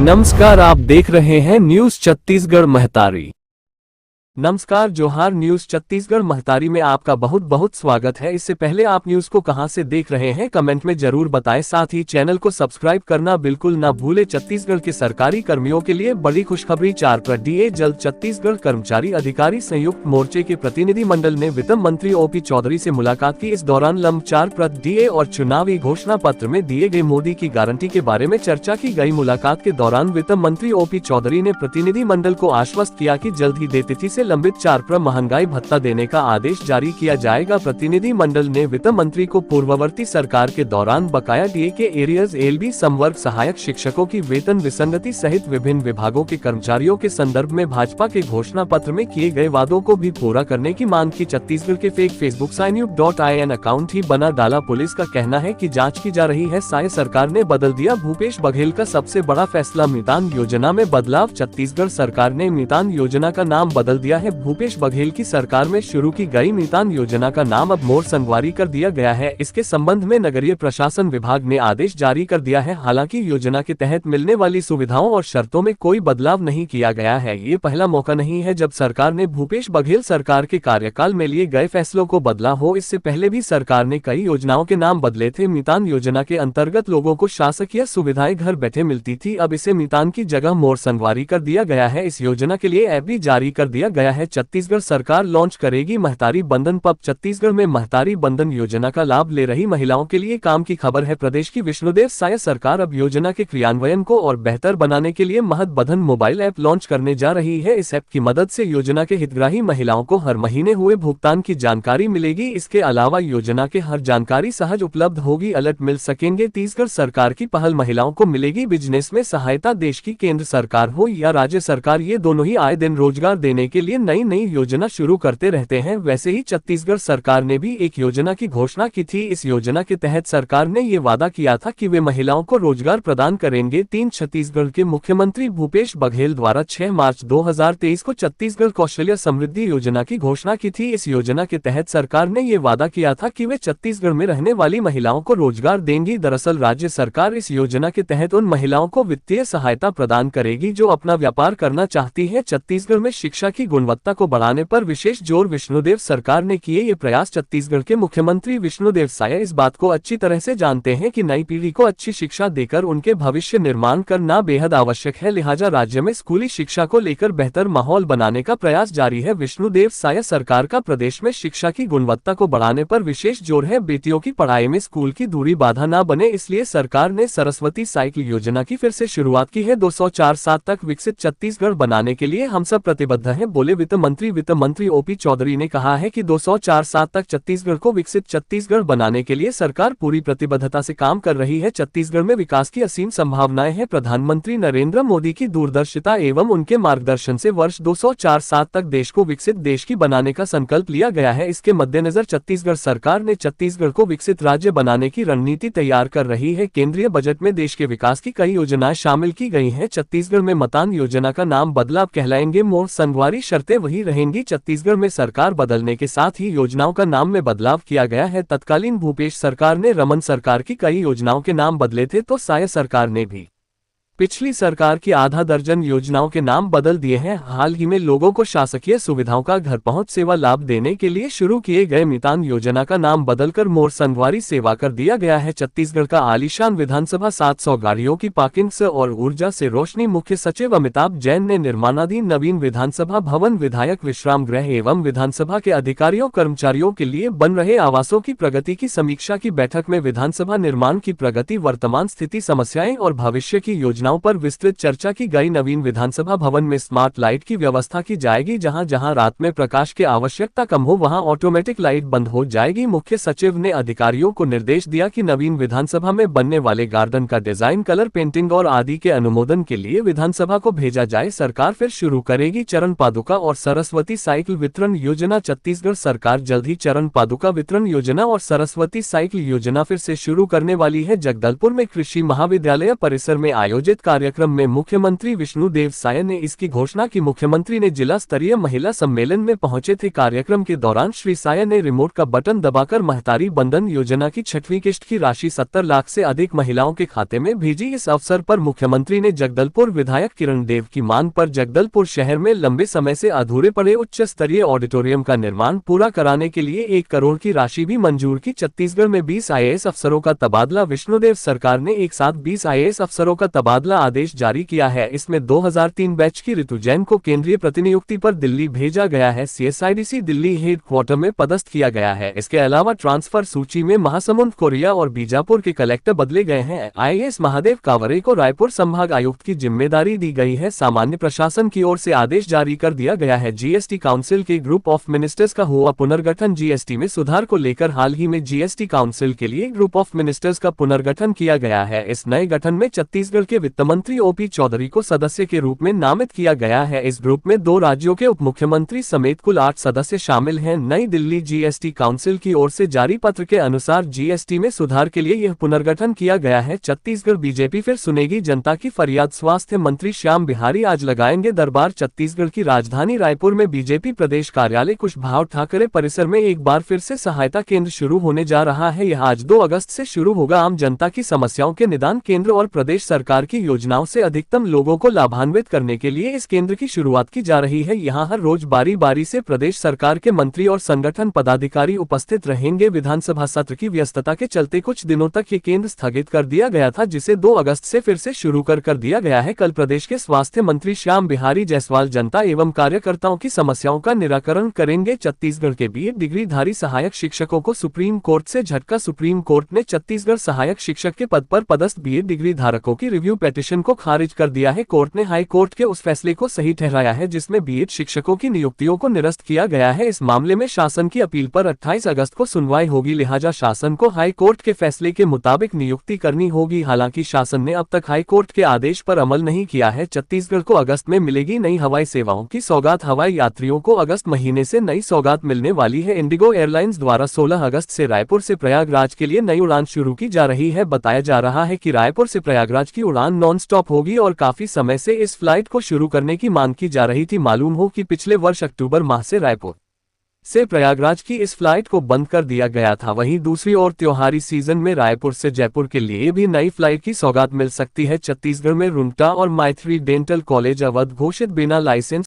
नमस्कार, आप देख रहे हैं न्यूज छत्तीसगढ़ महतारी। नमस्कार, जोहार। न्यूज छत्तीसगढ़ महतारी में आपका बहुत बहुत स्वागत है। इससे पहले आप न्यूज को कहां से देख रहे हैं कमेंट में जरूर बताएं। साथ ही चैनल को सब्सक्राइब करना बिल्कुल ना भूले। छत्तीसगढ़ के सरकारी कर्मियों के लिए बड़ी खुशखबरी। 4 डीए जल्द। छत्तीसगढ़ कर्मचारी अधिकारी संयुक्त मोर्चे के प्रतिनिधि मंडल ने वित्त मंत्री ओपी चौधरी से मुलाकात की। इस दौरान लंब 4 डीए और चुनावी घोषणा पत्र में दिए गए मोदी की गारंटी के बारे में चर्चा की गई। मुलाकात के दौरान वित्त मंत्री ओपी चौधरी ने प्रतिनिधि मंडल को आश्वस्त किया कि जल्द ही देय तिथि से लंबित 4 महंगाई भत्ता देने का आदेश जारी किया जाएगा। प्रतिनिधि मंडल ने वित्त मंत्री को पूर्ववर्ती सरकार के दौरान बकाया डीए के एरियर्स, एलबी, संवर्ग सहायक शिक्षकों की वेतन विसंगति सहित विभिन्न विभागों के कर्मचारियों के संदर्भ में भाजपा के घोषणा पत्र में किए गए वादों को भी पूरा करने की मांग की। छत्तीसगढ़ के फेक फेसबुक साइन्यूब.in अकाउंट ही बना डाला। पुलिस का कहना है कि जांच की जा रही है। साय सरकार ने बदल दिया भूपेश बघेल का सबसे बड़ा फैसला। मितान योजना में बदलाव। छत्तीसगढ़ सरकार ने मितान योजना का नाम बदल दिया है। भूपेश बघेल की सरकार में शुरू की गई मितान योजना का नाम अब मोर संगवारी कर दिया गया है। इसके संबंध में नगरीय प्रशासन विभाग ने आदेश जारी कर दिया है। हालांकि योजना के तहत मिलने वाली सुविधाओं और शर्तों में कोई बदलाव नहीं किया गया है। ये पहला मौका नहीं है जब सरकार ने भूपेश बघेल सरकार के कार्यकाल में लिए गए फैसलों को बदला हो। इससे पहले भी सरकार ने कई योजनाओं के नाम बदले थे। मितान योजना के अंतर्गत लोगों को शासकीय सुविधाएं घर बैठे मिलती थी। अब इसे मितान की जगह मोर संगवारी कर दिया गया है। इस योजना के लिए ऐप भी जारी कर दिया गया है। छत्तीसगढ़ सरकार लॉन्च करेगी महतारी बंधन पब। छत्तीसगढ़ में महतारी बंधन योजना का लाभ ले रही महिलाओं के लिए काम की खबर है। प्रदेश की विष्णुदेव साय सरकार अब योजना के क्रियान्वयन को और बेहतर बनाने के लिए महत बंधन मोबाइल ऐप लॉन्च करने जा रही है। इस ऐप की मदद से योजना के हितग्राही महिलाओं को हर महीने हुए भुगतान की जानकारी मिलेगी। इसके अलावा योजना के हर जानकारी सहज उपलब्ध होगी, अलर्ट मिल सकेंगे। छत्तीसगढ़ सरकार की पहल महिलाओं को मिलेगी बिजनेस में सहायता। देश की केंद्र सरकार हो या राज्य सरकार, ये दोनों ही आए दिन रोजगार देने के लिए नई नई योजना शुरू करते रहते हैं। वैसे ही छत्तीसगढ़ सरकार ने भी एक योजना की घोषणा की थी। इस योजना के तहत सरकार ने ये वादा किया था कि वे महिलाओं को रोजगार प्रदान करेंगे। 3 छत्तीसगढ़ के मुख्यमंत्री भूपेश बघेल द्वारा 6 मार्च 2023 को छत्तीसगढ़ कौशल्य समृद्धि योजना की घोषणा की थी। इस योजना के तहत सरकार ने ये वादा किया था कि वे छत्तीसगढ़ में रहने वाली महिलाओं को रोजगार देंगी। दरअसल राज्य सरकार इस योजना के तहत उन महिलाओं को वित्तीय सहायता प्रदान करेगी जो अपना व्यापार करना चाहती है। छत्तीसगढ़ में शिक्षा की गुणवत्ता को बढ़ाने पर विशेष जोर विष्णुदेव सरकार ने किए ये प्रयास। छत्तीसगढ़ के मुख्यमंत्री विष्णुदेव साय इस बात को अच्छी तरह से जानते हैं कि नई पीढ़ी को अच्छी शिक्षा देकर उनके भविष्य निर्माण करना बेहद आवश्यक है। लिहाजा राज्य में स्कूली शिक्षा को लेकर बेहतर माहौल बनाने का प्रयास जारी है। विष्णुदेव साय सरकार का प्रदेश में शिक्षा की गुणवत्ता को बढ़ाने पर विशेष जोर है। बेटियों की पढ़ाई में स्कूल की दूरी बाधा न बने, इसलिए सरकार ने सरस्वती साइकिल योजना की फिर से शुरुआत की है। 204-7 तक विकसित छत्तीसगढ़ बनाने के लिए हम सब प्रतिबद्ध हैं, बोले वित्त मंत्री ओपी चौधरी ने कहा है कि 204-7 तक छत्तीसगढ़ को विकसित छत्तीसगढ़ बनाने के लिए सरकार पूरी प्रतिबद्धता से काम कर रही है। छत्तीसगढ़ में विकास की असीम संभावनाएं हैं। प्रधानमंत्री नरेंद्र मोदी की दूरदर्शिता एवं उनके मार्गदर्शन से वर्ष 204-7 तक देश को विकसित देश की बनाने का संकल्प लिया गया है। इसके मद्देनजर छत्तीसगढ़ सरकार ने छत्तीसगढ़ को विकसित राज्य बनाने की रणनीति तैयार कर रही है। केंद्रीय बजट में देश के विकास की कई योजनाएं शामिल की गई हैं। छत्तीसगढ़ में मतान योजना का नाम बदलाव कहलाएंगे मोर संगवारी, शर्तें वही रहेंगी। छत्तीसगढ़ में सरकार बदलने के साथ ही योजनाओं का नाम में बदलाव किया गया है। तत्कालीन भूपेश सरकार ने रमन सरकार की कई योजनाओं के नाम बदले थे, तो साय सरकार ने भी पिछली सरकार की आधा दर्जन योजनाओं के नाम बदल दिए हैं। हाल ही में लोगों को शासकीय सुविधाओं का घर पहुंच सेवा लाभ देने के लिए शुरू किए गए मितान योजना का नाम बदलकर मोर संगवारी सेवा कर दिया गया है। छत्तीसगढ़ का आलीशान विधानसभा 700 गाड़ियों की पार्किंग से और ऊर्जा से रोशनी। मुख्य सचिव अमिताभ जैन ने निर्माणाधीन नवीन विधानसभा भवन, विधायक विश्राम गृह एवं विधानसभा के अधिकारियों कर्मचारियों के लिए बन रहे आवासों की प्रगति की समीक्षा की बैठक में विधानसभा निर्माण की प्रगति, वर्तमान स्थिति, समस्याएं और भविष्य की योजनाओं पर विस्तृत चर्चा की गई। नवीन विधानसभा भवन में स्मार्ट लाइट की व्यवस्था की जाएगी। जहां जहां रात में प्रकाश की आवश्यकता कम हो वहां ऑटोमेटिक लाइट बंद हो जाएगी। मुख्य सचिव ने अधिकारियों को निर्देश दिया कि नवीन विधानसभा में बनने वाले गार्डन का डिजाइन, कलर पेंटिंग और आदि के अनुमोदन के लिए विधानसभा को भेजा जाए। सरकार फिर शुरू करेगी चरण पादुका और सरस्वती साइकिल वितरण योजना। छत्तीसगढ़ सरकार जल्द ही चरण पादुका वितरण योजना और सरस्वती साइकिल योजना फिर से शुरू करने वाली है। जगदलपुर में कृषि महाविद्यालय परिसर में आयोजित आयोजित कार्यक्रम में मुख्यमंत्री विष्णुदेव साय ने इसकी घोषणा की। मुख्यमंत्री ने जिला स्तरीय महिला सम्मेलन में पहुंचे थे। कार्यक्रम के दौरान श्री साय ने रिमोट का बटन दबाकर महतारी बंधन योजना की 6वीं किश्त की राशि 70 लाख से अधिक महिलाओं के खाते में भेजी। इस अवसर पर मुख्यमंत्री ने जगदलपुर विधायक किरण देव की मांग पर जगदलपुर शहर में लंबे समय से अधूरे पड़े उच्च स्तरीय ऑडिटोरियम का निर्माण पूरा कराने के लिए 1 करोड़ की राशि भी मंजूर की। छत्तीसगढ़ में 20 IAS अफसरों का तबादला। विष्णुदेव सरकार ने एक साथ 20 IAS अफसरों का तबादला आदेश जारी किया है। इसमें 2003 बैच की ऋतु जैन को केंद्रीय प्रतिनियुक्ति पर दिल्ली भेजा गया है। CSIDC दिल्ली हेडक्वार्टर में पदस्थ किया गया है। इसके अलावा ट्रांसफर सूची में महासमुंद, कोरिया और बीजापुर के कलेक्टर बदले गए हैं। IAS महादेव कावरे को रायपुर संभाग आयुक्त की जिम्मेदारी दी गई है। सामान्य प्रशासन की ओर से आदेश जारी कर दिया गया है। GST काउंसिल के ग्रुप ऑफ मिनिस्टर्स का हुआ पुनर्गठन। GST में सुधार को लेकर हाल ही में GST काउंसिल के लिए ग्रुप ऑफ मिनिस्टर्स का पुनर्गठन किया गया है। इस नए गठन में छत्तीसगढ़ के वित्त मंत्री OP चौधरी को सदस्य के रूप में नामित किया गया है। इस ग्रुप में 2 राज्यों के उप मुख्यमंत्री समेत कुल 8 सदस्य शामिल हैं। नई दिल्ली GST काउंसिल की ओर से जारी पत्र के अनुसार GST में सुधार के लिए यह पुनर्गठन किया गया है। छत्तीसगढ़ बीजेपी फिर सुनेगी जनता की फरियाद। स्वास्थ्य मंत्री श्याम बिहारी आज लगाएंगे दरबार। छत्तीसगढ़ की राजधानी रायपुर में बीजेपी प्रदेश कार्यालय कुशभाऊ ठाकरे परिसर में एक बार फिर से सहायता केंद्र शुरू होने जा रहा है। यह आज 2 अगस्त से शुरू होगा। आम जनता की समस्याओं के निदान केंद्र और प्रदेश सरकार की योजनाओं से अधिकतम लोगों को लाभान्वित करने के लिए इस केंद्र की शुरुआत की जा रही है। यहां हर रोज बारी बारी से प्रदेश सरकार के मंत्री और संगठन पदाधिकारी उपस्थित रहेंगे। विधानसभा सत्र की व्यस्तता के चलते कुछ दिनों तक ये केंद्र स्थगित कर दिया गया था, जिसे 2 अगस्त से फिर से शुरू कर दिया गया है। कल प्रदेश के स्वास्थ्य मंत्री श्याम बिहारी जायसवाल जनता एवं कार्यकर्ताओं की समस्याओं का निराकरण करेंगे। छत्तीसगढ़ के BEd डिग्रीधारी सहायक शिक्षकों को सुप्रीम कोर्ट से झटका। सुप्रीम कोर्ट ने छत्तीसगढ़ सहायक शिक्षक के पद पर पदस्थ BEd डिग्री धारकों की रिव्यू पिटीशन को खारिज कर दिया है। कोर्ट ने हाई कोर्ट के उस फैसले को सही ठहराया है जिसमें BEd शिक्षकों की नियुक्तियों को निरस्त किया गया है। इस मामले में शासन की अपील पर 28 अगस्त को सुनवाई होगी, लिहाजा शासन को हाई कोर्ट के फैसले के मुताबिक नियुक्ति करनी होगी। हालांकि शासन ने अब तक हाई कोर्ट के आदेश पर अमल नहीं किया है। छत्तीसगढ़ को अगस्त में मिलेगी नई हवाई सेवाओं की सौगात। हवाई यात्रियों को अगस्त महीने से नई सौगात मिलने वाली है। इंडिगो एयरलाइंस द्वारा 16 अगस्त से रायपुर से प्रयागराज के लिए नई उड़ान शुरू की जा रही है। बताया जा रहा है कि रायपुर से प्रयागराज की उड़ान नॉन स्टॉप होगी और काफी समय से इस फ्लाइट को शुरू करने की मांग की जा रही थी। मालूम हो कि पिछले वर्ष अक्टूबर माह से रायपुर से प्रयागराज की इस फ्लाइट को बंद कर दिया गया था। वहीं दूसरी ओर त्योहारी सीजन में रायपुर से जयपुर के लिए भी नई फ्लाइट की सौगात मिल सकती है। छत्तीसगढ़ में रुंगटा और माइथ्री डेंटल कॉलेज अवध घोषित बिना लाइसेंस